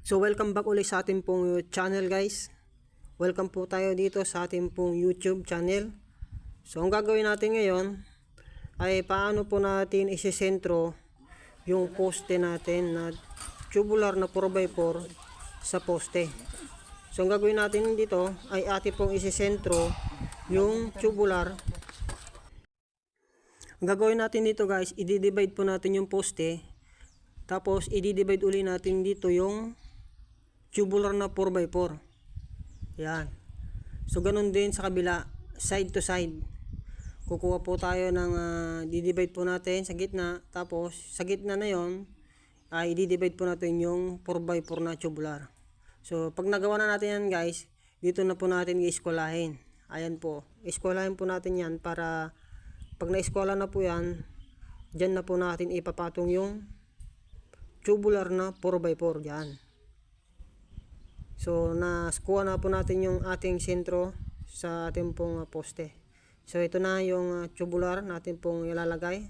So welcome back ulit sa ating pong channel guys. Welcome po tayo dito sa ating pong YouTube channel. So ang gagawin natin ngayon ay paano po natin isisentro yung poste natin na tubular na 4x4 sa poste. So ang gagawin natin dito ay ating pong isisentro yung tubular. Ang gagawin natin dito guys, i-divide po natin yung poste. Tapos i-divide uli natin dito yung tubular na 4x4. Yan. So ganun din sa kabila, side to side. Kukuha po tayo ng di-divide po natin sa gitna. Tapos sa gitna na yon ay i-divide po natin yung 4x4 na tubular. So pag nagawa na natin yan guys, dito na po natin i-eskwalahin. Ayan po. Eskwalahin po natin yan para pag na-eskwala na po yan, dyan na po natin ipapatong yung tubular na 4x4 dyan. So nakuha na po natin yung ating sentro sa ating pong poste. So ito na yung tubular natin pong ilalagay.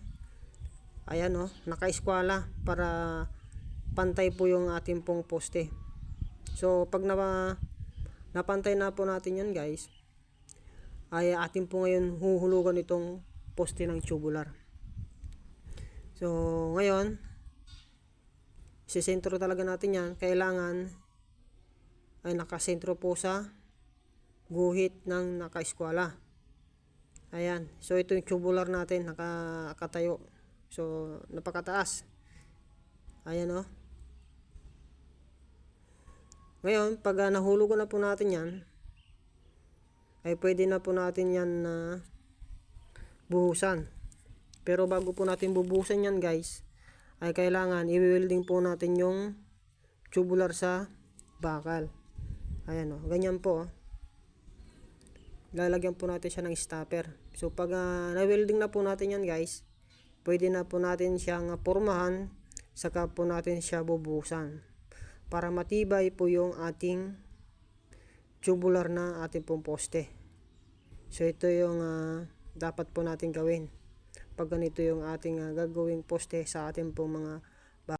Ayan naka-eskwala para pantay po yung ating pong poste. So pag napantay na po natin yan guys, ay atin po ngayon huhulugan itong poste ng tubular. So ngayon, sisentro talaga natin yan. Kailangan ay nakasentro po sa guhit ng naka-eskwala. Ayan. So ito yung tubular natin nakatayo. So napakataas. Ayan Ngayon, pag nahulugan na po natin yan, ay pwede na po natin yan na buhusan. Pero bago po natin bubuhusan yan guys, ay kailangan i-welding po natin yung tubular sa bakal. Ayan ganyan po. Lalagyan po natin siya ng stopper. So pag na-welding na po natin yan guys, pwede na po natin siyang pormahan, saka po natin siya bubuhusan para matibay po yung ating tubular na ating pong poste. So ito yung dapat po natin gawin pag ganito yung ating gagawing poste sa ating pong mga